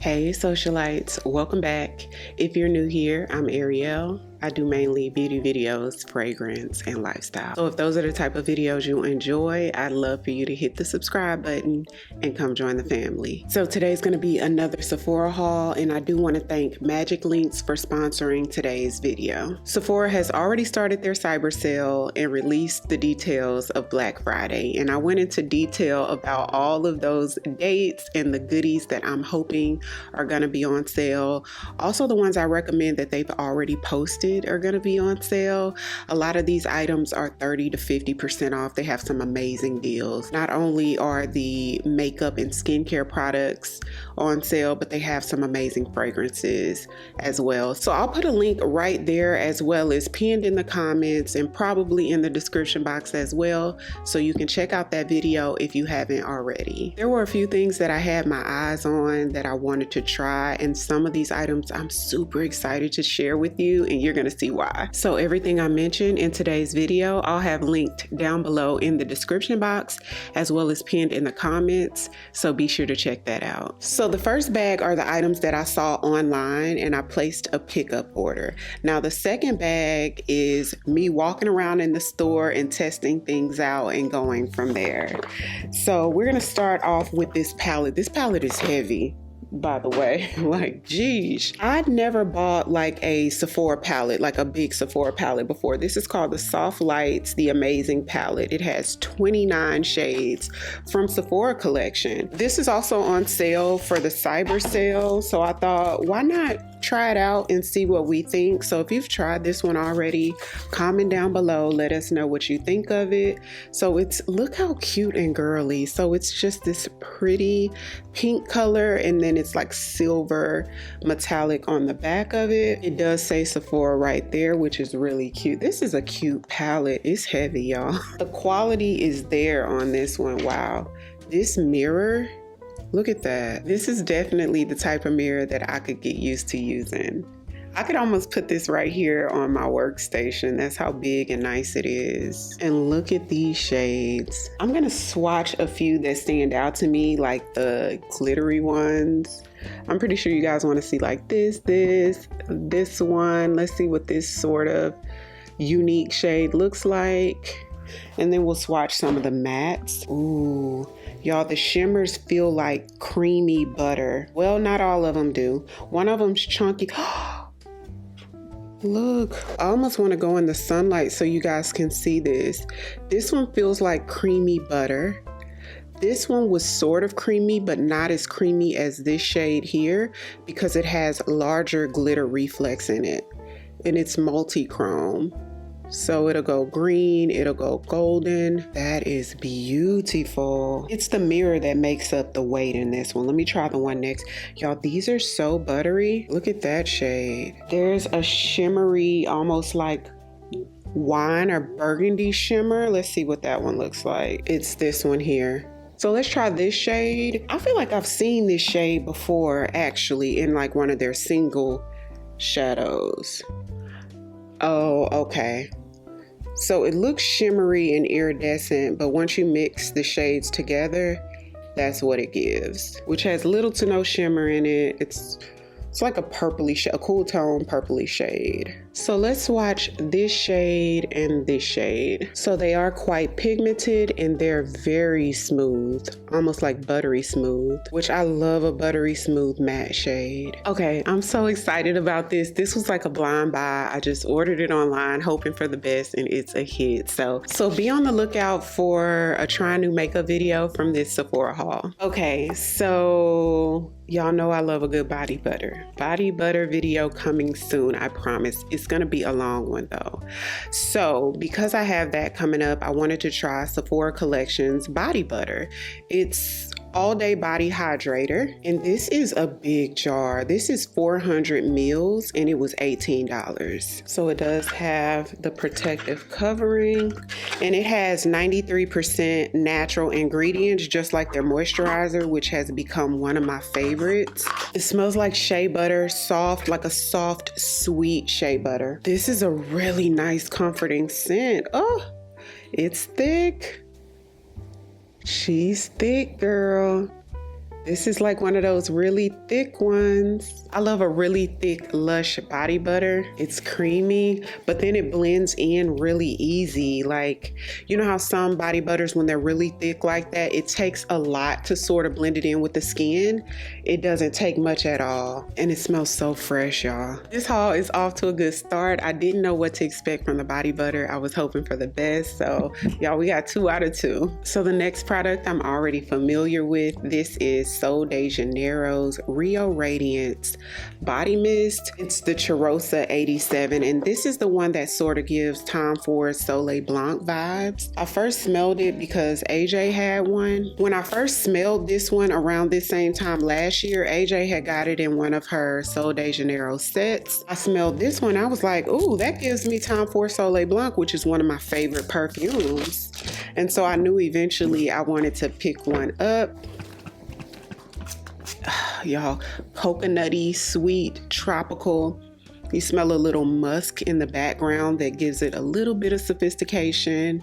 Hey socialites, welcome back. If you're new here, I'm Ariell. I do mainly beauty videos, fragrance, and lifestyle. So if those are the type of videos you enjoy, I'd love for you to hit the subscribe button and come join the family. So today's gonna be another Sephora haul, and I do wanna thank Magic Links for sponsoring today's video. Sephora has already started their cyber sale and released the details of Black Friday, and I went into detail about all of those dates and the goodies that I'm hoping are gonna be on sale. Also the ones I recommend that they've already posted are going to be on sale. A lot of these items are 30 to 50% off. They have some amazing deals. Not only are the makeup and skincare products on sale, but they have some amazing fragrances as well. So I'll put a link right there, as well as pinned in the comments and probably in the description box as well, so you can check out that video if you haven't already. There were a few things that I had my eyes on that I wanted to try, and some of these items I'm super excited to share with you, and you're going to see why. So everything I mentioned in today's video, I'll have linked down below in the description box, as well as pinned in the comments, so be sure to check that out. So the first bag are the items that I saw online, and I placed a pickup order. Now the second bag is me walking around in the store and testing things out and going from there. So we're gonna start off with this palette. This palette is heavy, by the way. Like, geez, I'd never bought like a Sephora palette, like a big Sephora palette before. This is called the Soft Lights The Amazing Palette. It has 29 shades from Sephora collection. This is also on sale for the cyber sale, so I thought, why not try it out and see what we think. So if you've tried this one already, comment down below, let us know what you think of it. So it's, look how cute and girly. So it's just this pretty pink color, and then it's like silver metallic on the back of it. It does say Sephora right there, which is really cute. This is a cute palette. It's heavy, y'all. The quality is there on this one. Wow. This mirror, look at that. This is definitely the type of mirror that I could get used to using. I could almost put this right here on my workstation. That's how big and nice it is. And look at these shades. I'm gonna swatch a few that stand out to me, like the glittery ones. I'm pretty sure you guys wanna see like this one. Let's see what this sort of unique shade looks like. And then we'll swatch some of the mattes. Ooh. Y'all, the shimmers feel like creamy butter. Well, not all of them do. One of them's chunky. Look, I almost want to go in the sunlight so you guys can see this. This one feels like creamy butter. This one was sort of creamy, but not as creamy as this shade here, because it has larger glitter reflex in it, and it's multi-chrome. So it'll go green, it'll go golden. That is beautiful. It's the mirror that makes up the weight in this one. Let me try the one next. Y'all, these are so buttery. Look at that shade. There's a shimmery, almost like wine or burgundy shimmer. Let's see what that one looks like. It's this one here. So let's try this shade. I feel like I've seen this shade before, actually, in like one of their single shadows. Oh, okay. So it looks shimmery and iridescent, but once you mix the shades together, that's what it gives, which has little to no shimmer in it. It's like a purpley, a cool tone purpley shade. So let's swatch this shade and this shade. So they are quite pigmented and they're very smooth, almost like buttery smooth, which I love a buttery smooth matte shade. Okay, I'm so excited about this. This was like a blind buy. I just ordered it online, hoping for the best, and it's a hit. So be on the lookout for a try new makeup video from this Sephora haul. Okay, so y'all know I love a good body butter. Body butter video coming soon, I promise. It's gonna be a long one though. So because I have that coming up, I wanted to try Sephora Collections body butter. It's all day body hydrator, and this is a big jar. This is 400 mils and it was $18. So it does have the protective covering, and it has 93% natural ingredients, just like their moisturizer, which has become one of my favorites. It smells like shea butter, soft, like a soft, sweet shea butter. This is a really nice, comforting scent. Oh, it's thick. She's thick, girl. This is like one of those really thick ones. I love a really thick, lush body butter. It's creamy, but then it blends in really easy. Like, you know how some body butters, when they're really thick like that, it takes a lot to sort of blend it in with the skin. It doesn't take much at all. And it smells so fresh, y'all. This haul is off to a good start. I didn't know what to expect from the body butter. I was hoping for the best. So y'all, we got 2 out of 2. So the next product I'm already familiar with. This is Sol de Janeiro's Rio Radiance body mist. It's the Cheirosa 87, and this is the one that sort of gives Tom Ford Soleil Blanc vibes. I first smelled it because AJ had one. When I first smelled this one around this same time last year, AJ had got it in one of her Sol de Janeiro sets. I smelled this one, I was like, ooh, that gives me Tom Ford Soleil Blanc, which is one of my favorite perfumes. And so I knew eventually I wanted to pick one up. Y'all, coconutty, sweet, tropical. You smell a little musk in the background that gives it a little bit of sophistication.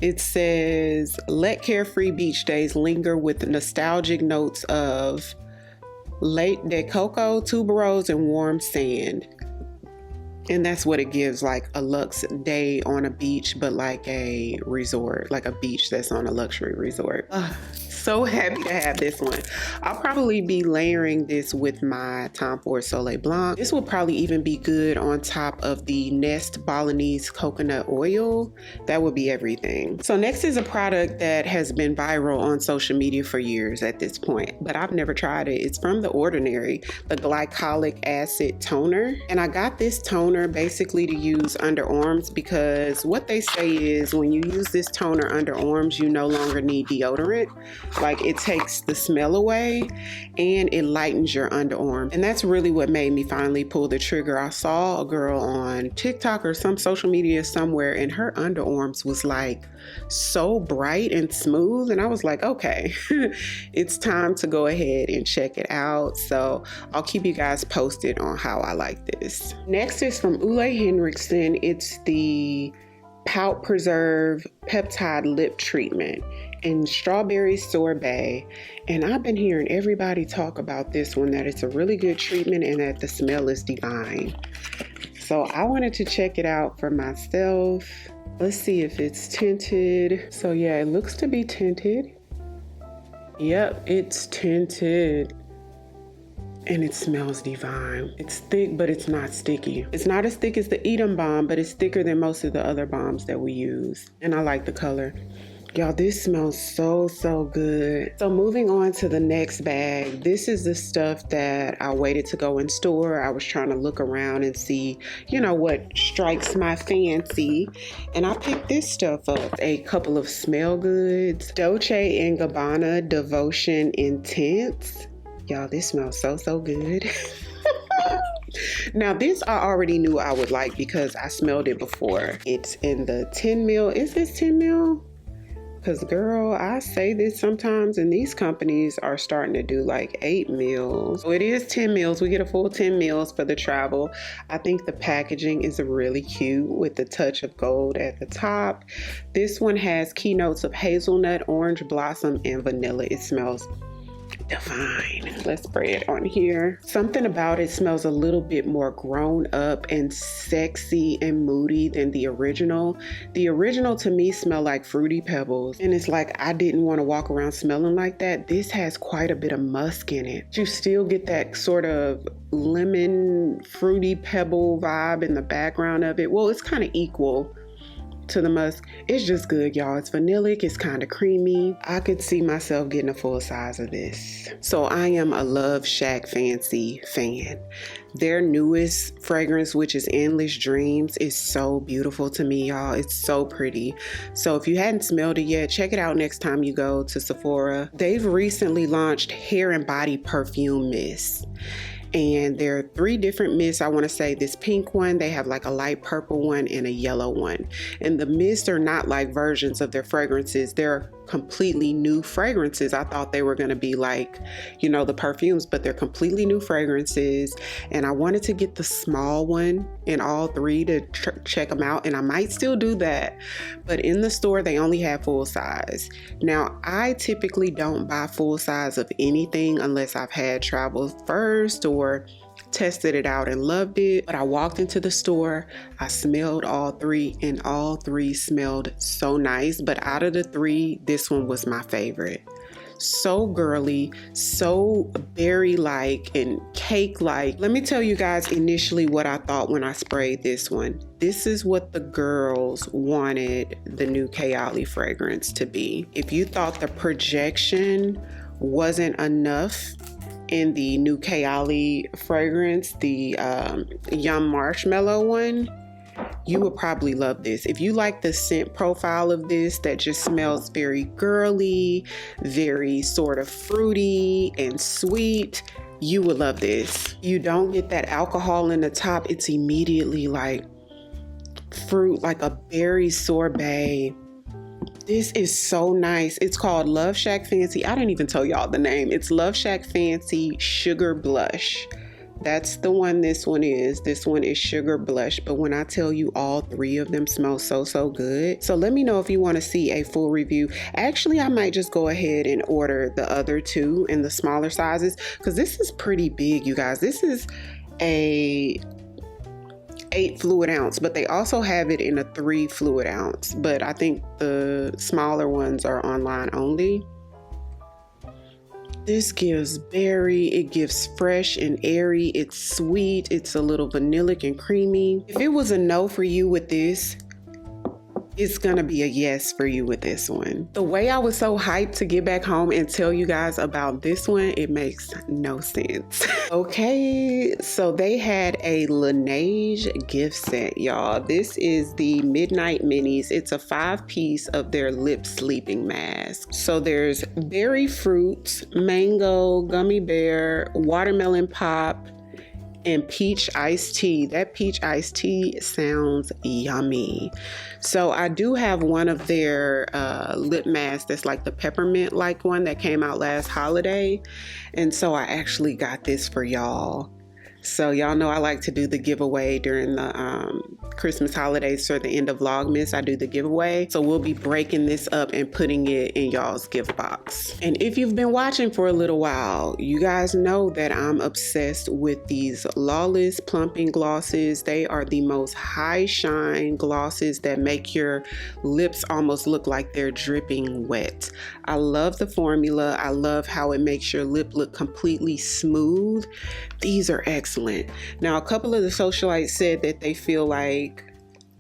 It says, let carefree beach days linger with nostalgic notes of late de coco, tuberose, and warm sand. And that's what it gives, like a luxe day on a beach, but like a resort, like a beach that's on a luxury resort. So happy to have this one. I'll probably be layering this with my Tom Ford Soleil Blanc. This will probably even be good on top of the Nest Balinese coconut oil. That would be everything. So next is a product that has been viral on social media for years at this point, but I've never tried it. It's from The Ordinary, the Glycolic Acid Toner. And I got this toner basically to use underarms because what they say is when you use this toner underarms, you no longer need deodorant. Like, it takes the smell away and it lightens your underarm. And that's really what made me finally pull the trigger. I saw a girl on TikTok or some social media somewhere, and her underarms was like so bright and smooth. And I was like, okay, it's time to go ahead and check it out. So I'll keep you guys posted on how I like this. Next is from OLEHENRIKSEN. It's the Pout Preserve Peptide Lip Treatment in Strawberry Sorbet. And I've been hearing everybody talk about this one, that it's a really good treatment and that the smell is divine. So I wanted to check it out for myself. Let's see if it's tinted. So yeah, it looks to be tinted. Yep, it's tinted. And it smells divine. It's thick, but it's not sticky. It's not as thick as the Edam Balm, but it's thicker than most of the other balms that we use. And I like the color. Y'all, this smells so good. So moving on to the next bag. This is the stuff that I waited to go in store. I was trying to look around and see, you know, what strikes my fancy. And I picked this stuff up. A couple of smell goods. Dolce&Gabbana Devotion Intense. Y'all, this smells so good. Now this I already knew I would like because I smelled it before. It's in the 10 mil. Is this 10 mil? Because girl, I say this sometimes, and these companies are starting to do like 8 mils. So it is 10 mils. We get a full 10 mils for the travel. I think the packaging is really cute with the touch of gold at the top. This one has keynotes of hazelnut, orange blossom, and vanilla. It smells divine. Let's spray it on here. Something about it smells a little bit more grown up and sexy and moody than the original. The original to me smelled like Fruity Pebbles, and it's like I didn't want to walk around smelling like that. This has quite a bit of musk in it. You still get that sort of lemon Fruity Pebble vibe in the background of it. Well, it's kind of equal to the musk. It's just good, y'all. It's vanillic, it's kind of creamy. I could see myself getting a full size of this. So I am a LoveShackFancy fan. Their newest fragrance, which is Endless Dreams, is so beautiful to me, y'all. It's so pretty. So if you hadn't smelled it yet, check it out next time you go to Sephora. They've recently launched hair and body perfume mists. And there are 3 different mists. I want to say this pink one, they have like a light purple one and a yellow one. And the mists are not like versions of their fragrances. They're completely new fragrances. I thought they were going to be like, you know, the perfumes, but they're completely new fragrances. And I wanted to get the small one in all three to check them out. And I might still do that. But in the store, they only have full size. Now, I typically don't buy full size of anything unless I've had travel first or tested it out and loved it. But I walked into the store, I smelled all three, and all three smelled so nice. But out of the three, this one was my favorite. So girly, so berry-like and cake-like. Let me tell you guys initially what I thought when I sprayed this one. This is what the girls wanted the new Kayali fragrance to be. If you thought the projection wasn't enough in the new Kayali fragrance, the Yum Marshmallow one, you would probably love this. If you like the scent profile of this that just smells very girly, very sort of fruity and sweet, you would love this. You don't get that alcohol in the top. It's immediately like fruit, like a berry sorbet. This is so nice. It's called LoveShackFancy. I didn't even tell y'all the name. It's LoveShackFancy Sugar Blush. That's the one this one is. This one is Sugar Blush. But when I tell you all three of them smell so good. So let me know if you want to see a full review. Actually, I might just go ahead and order the other two in the smaller sizes because this is pretty big, you guys. This is a 8 fluid ounce, but they also have it in a 3 fluid ounce. But I think the smaller ones are online only. This gives berry, it gives fresh and airy, it's sweet, it's a little vanillic and creamy. If it was a no for you with this, it's gonna be a yes for you with this one. The way I was so hyped to get back home and tell you guys about this one, it makes no sense. Okay, so they had a LANEIGE gift set, y'all. This is the Midnight Minis. It's a 5-piece of their lip sleeping mask. So there's berry fruit, mango, gummy bear, watermelon pop, and peach iced tea. That peach iced tea sounds yummy. So I do have one of their lip masks that's like the peppermint like one that came out last holiday. And so I actually got this for y'all. So y'all know I like to do the giveaway during the Christmas holidays or the end of Vlogmas. I do the giveaway. So we'll be breaking this up and putting it in y'all's gift box. And if you've been watching for a little while, you guys know that I'm obsessed with these Lawless Plumping glosses. They are the most high shine glosses that make your lips almost look like they're dripping wet. I love the formula. I love how it makes your lip look completely smooth. These are excellent. Now, a couple of the socialites said that they feel like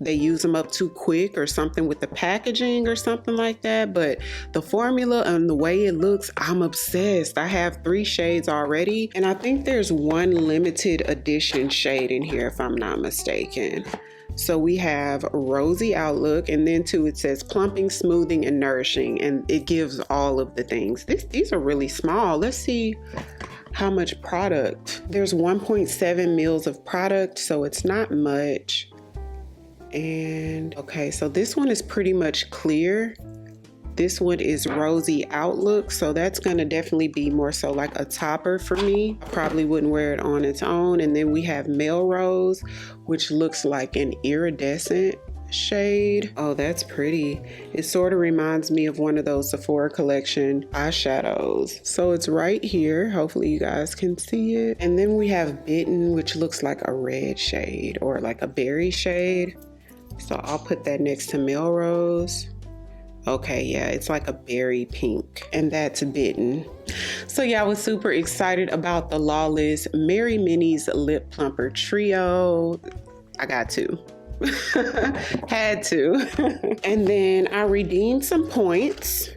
they use them up too quick or something with the packaging or something like that, but the formula and the way it looks, I'm obsessed. I have 3 shades already, and I think there's one limited edition shade in here if I'm not mistaken. So we have Rosy Outlook, and then too it says Plumping, Smoothing, and Nourishing, and it gives all of the things. These are really small. Let's see how much product. There's 1.7 mils of product, so it's not much. And okay, so this one is pretty much clear. This one is Rosy Outlook, so that's gonna definitely be more so like a topper for me. I probably wouldn't wear it on its own. And then we have Melrose, which looks like an iridescent shade. Oh, that's pretty. It sort of reminds me of one of those Sephora collection eyeshadows. So it's right here. Hopefully you guys can see it. And then we have Bitten, which looks like a red shade or like a berry shade. So I'll put that next to Melrose. Okay, yeah, it's like a berry pink, and that's Bitten. So yeah, I was super excited about the Lawless Merry Minis Lip Plumper Trio. I got to. Had to. And then I redeemed some points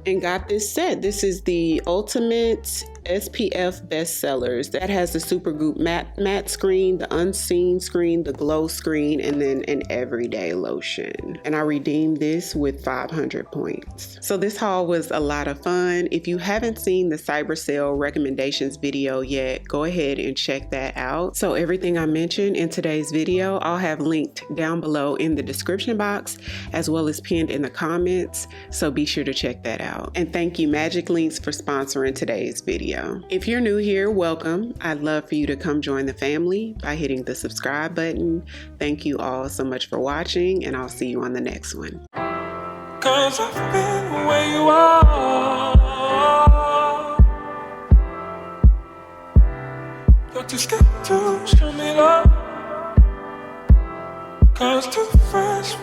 and got this set. This is the Ultimate SPF Bestsellers. That has the super goop matte screen, the unseen screen, the glow screen, and then an everyday lotion. And I redeemed this with 500 points. So this haul was a lot of fun. If you haven't seen the Cyber Sale recommendations video yet, go ahead and check that out. So everything I mentioned in today's video, I'll have linked down below in the description box, as well as pinned in the comments. So be sure to check that out. And thank you Magic Links for sponsoring today's video. If you're new here, welcome. I'd love for you to come join the family by hitting the subscribe button. Thank you all so much for watching, and I'll see you on the next one. 'Cause I've been where you are. You're too scared to show me love. 'Cause too fresh